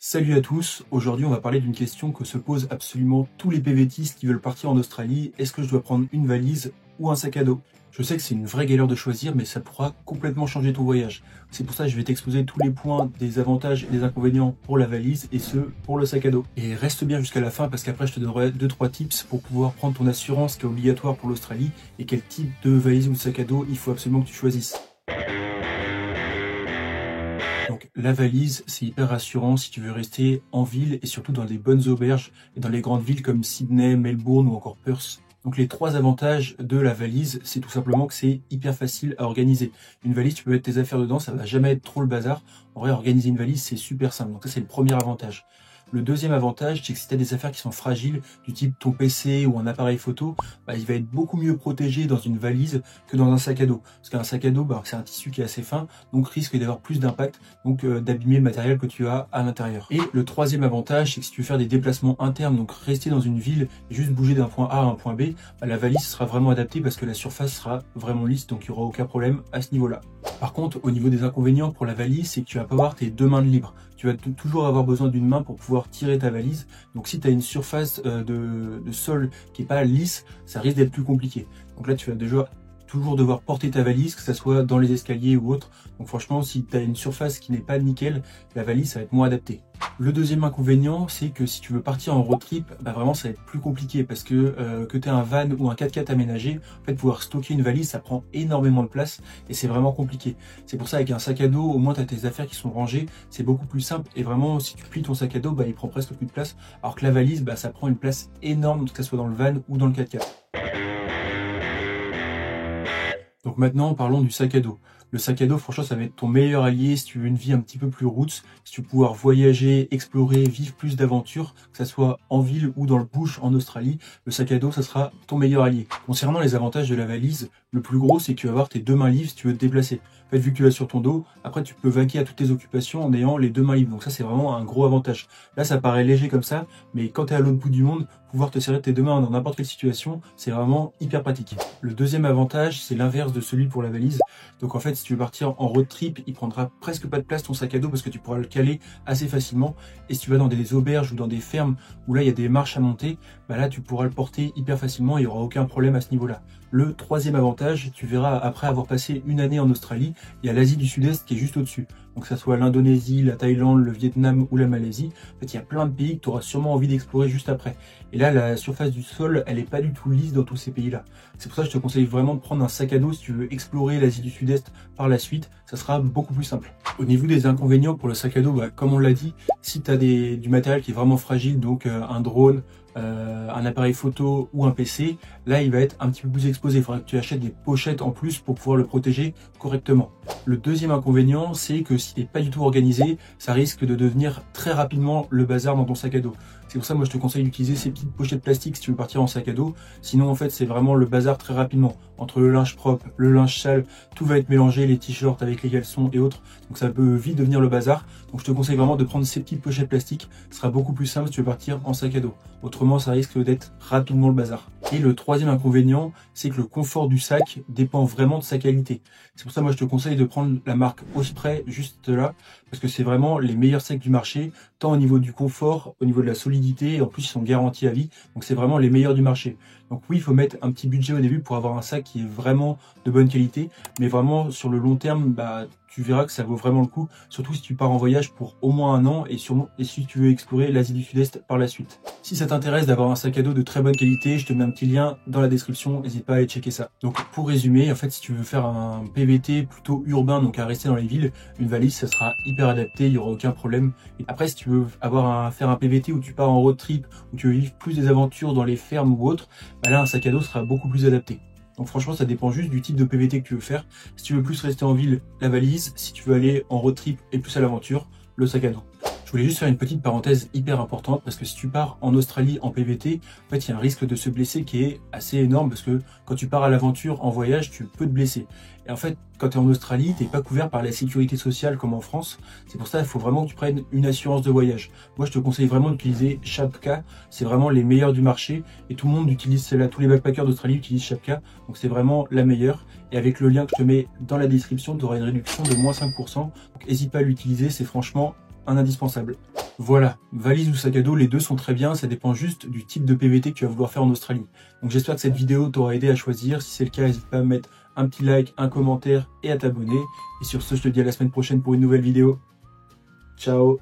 Salut à tous, aujourd'hui on va parler d'une question que se posent absolument tous les PVTistes qui veulent partir en Australie. Est-ce que je dois prendre une valise ou un sac à dos? Je sais que c'est une vraie galère de choisir, mais ça pourra complètement changer ton voyage. C'est pour ça que je vais t'exposer tous les points des avantages et des inconvénients pour la valise et ceux pour le sac à dos. Et reste bien jusqu'à la fin parce qu'après je te donnerai 2-3 tips pour pouvoir prendre ton assurance qui est obligatoire pour l'Australie et quel type de valise ou de sac à dos il faut absolument que tu choisisses. Donc la valise, c'est hyper rassurant si tu veux rester en ville et surtout dans des bonnes auberges et dans les grandes villes comme Sydney, Melbourne ou encore Perth. Donc les trois avantages de la valise, c'est tout simplement que c'est hyper facile à organiser. Une valise, tu peux mettre tes affaires dedans, ça va jamais être trop le bazar. En vrai, organiser une valise, c'est super simple. Donc ça, c'est le premier avantage. Le deuxième avantage, c'est que si tu as des affaires qui sont fragiles, du type ton PC ou un appareil photo, il va être beaucoup mieux protégé dans une valise que dans un sac à dos. Parce qu'un sac à dos, c'est un tissu qui est assez fin, donc risque d'avoir plus d'impact, donc d'abîmer le matériel que tu as à l'intérieur. Et le troisième avantage, c'est que si tu veux faire des déplacements internes, donc rester dans une ville et juste bouger d'un point A à un point B, la valise sera vraiment adaptée parce que la surface sera vraiment lisse, donc il n'y aura aucun problème à ce niveau-là. Par contre, au niveau des inconvénients pour la valise, c'est que tu vas pas avoir tes deux mains de libre. Tu vas toujours avoir besoin d'une main pour pouvoir tirer ta valise. Donc si tu as une surface de sol qui est pas lisse, ça risque d'être plus compliqué. Donc là, tu vas déjà toujours devoir porter ta valise, que ce soit dans les escaliers ou autre. Donc franchement, si tu as une surface qui n'est pas nickel, la valise, ça va être moins adapté. Le deuxième inconvénient, c'est que si tu veux partir en road trip, vraiment ça va être plus compliqué parce que tu aies un van ou un 4x4 aménagé, en fait pouvoir stocker une valise, ça prend énormément de place et c'est vraiment compliqué. C'est pour ça avec un sac à dos, au moins tu as tes affaires qui sont rangées, c'est beaucoup plus simple et vraiment si tu plies ton sac à dos, il prend presque plus de place, alors que la valise, ça prend une place énorme, que ce soit dans le van ou dans le 4x4. Donc maintenant, parlons du sac à dos. Le sac à dos, franchement, ça va être ton meilleur allié si tu veux une vie un petit peu plus roots, si tu veux pouvoir voyager, explorer, vivre plus d'aventures, que ce soit en ville ou dans le bush en Australie, le sac à dos, ça sera ton meilleur allié. Concernant les avantages de la valise, le plus gros, c'est que tu vas avoir tes deux mains libres si tu veux te déplacer. En fait, vu que tu vas sur ton dos, après, tu peux vaquer à toutes tes occupations en ayant les deux mains libres. Donc ça, c'est vraiment un gros avantage. Là, ça paraît léger comme ça, mais quand tu es à l'autre bout du monde, pouvoir te serrer tes deux mains dans n'importe quelle situation, c'est vraiment hyper pratique. Le deuxième avantage, c'est l'inverse de celui pour la valise. Donc en fait, si tu veux partir en road trip, il prendra presque pas de place ton sac à dos parce que tu pourras le caler assez facilement. Et si tu vas dans des auberges ou dans des fermes où là il y a des marches à monter, là tu pourras le porter hyper facilement, il n'y aura aucun problème à ce niveau-là. Le troisième avantage, tu verras après avoir passé une année en Australie, il y a l'Asie du Sud-Est qui est juste au-dessus. Donc que ça soit l'Indonésie, la Thaïlande, le Vietnam ou la Malaisie, en fait il y a plein de pays que tu auras sûrement envie d'explorer juste après. Et là la surface du sol, elle n'est pas du tout lisse dans tous ces pays-là. C'est pour ça que je te conseille vraiment de prendre un sac à dos si tu veux explorer l'Asie du Sud-Est par la suite, ça sera beaucoup plus simple. Au niveau des inconvénients pour le sac à dos, comme on l'a dit, si tu as du matériel qui est vraiment fragile, donc un drone, un appareil photo ou un PC, là il va être un petit peu plus exposé. Il faudra que tu achètes des pochettes en plus pour pouvoir le protéger correctement. Le deuxième inconvénient, c'est que si tu n'es pas du tout organisé, ça risque de devenir très rapidement le bazar dans ton sac à dos. C'est pour ça moi je te conseille d'utiliser ces petites pochettes plastiques si tu veux partir en sac à dos. Sinon en fait c'est vraiment le bazar très rapidement. Entre le linge propre, le linge sale, tout va être mélangé, les t-shirts avec les caleçons et autres. Donc ça peut vite devenir le bazar. Donc je te conseille vraiment de prendre ces petites pochettes plastiques. Ce sera beaucoup plus simple si tu veux partir en sac à dos. Autrement ça risque d'être rapidement le bazar. Et le troisième inconvénient, c'est que le confort du sac dépend vraiment de sa qualité. C'est pour ça moi je te conseille de prendre la marque Osprey juste là, parce que c'est vraiment les meilleurs sacs du marché, tant au niveau du confort, au niveau de la solidité, et en plus ils sont garantis à vie, donc c'est vraiment les meilleurs du marché. Donc oui, il faut mettre un petit budget au début pour avoir un sac qui est vraiment de bonne qualité, mais vraiment sur le long terme, tu verras que ça vaut vraiment le coup, surtout si tu pars en voyage pour au moins un an et si tu veux explorer l'Asie du Sud-Est par la suite. Si ça t'intéresse d'avoir un sac à dos de très bonne qualité, je te mets un petit lien dans la description, n'hésite pas à aller checker ça. Donc pour résumer, en fait si tu veux faire un PVT plutôt urbain, donc à rester dans les villes, une valise ça sera hyper adapté, il n'y aura aucun problème. Et après si tu veux faire un PVT où tu pars en road trip, où tu veux vivre plus des aventures dans les fermes ou autres, là un sac à dos sera beaucoup plus adapté. Donc franchement ça dépend juste du type de PVT que tu veux faire. Si tu veux plus rester en ville, la valise. Si tu veux aller en road trip et plus à l'aventure, le sac à dos. Je voulais juste faire une petite parenthèse hyper importante parce que si tu pars en Australie en PVT, en fait il y a un risque de se blesser qui est assez énorme parce que quand tu pars à l'aventure en voyage, tu peux te blesser. Et en fait, quand tu es en Australie, tu n'es pas couvert par la sécurité sociale comme en France. C'est pour ça qu'il faut vraiment que tu prennes une assurance de voyage. Moi, je te conseille vraiment d'utiliser Shapka. C'est vraiment les meilleurs du marché et tout le monde utilise celle-là. Tous les backpackers d'Australie utilisent Shapka. Donc c'est vraiment la meilleure. Et avec le lien que je te mets dans la description, tu auras une réduction de -5%. Donc n'hésite pas à l'utiliser, c'est franchement un indispensable. Voilà, valise ou sac à dos, les deux sont très bien, ça dépend juste du type de PVT que tu vas vouloir faire en Australie. Donc j'espère que cette vidéo t'aura aidé à choisir. Si c'est le cas, n'hésite pas à mettre un petit like, un commentaire et à t'abonner. Et sur ce, je te dis à la semaine prochaine pour une nouvelle vidéo. Ciao!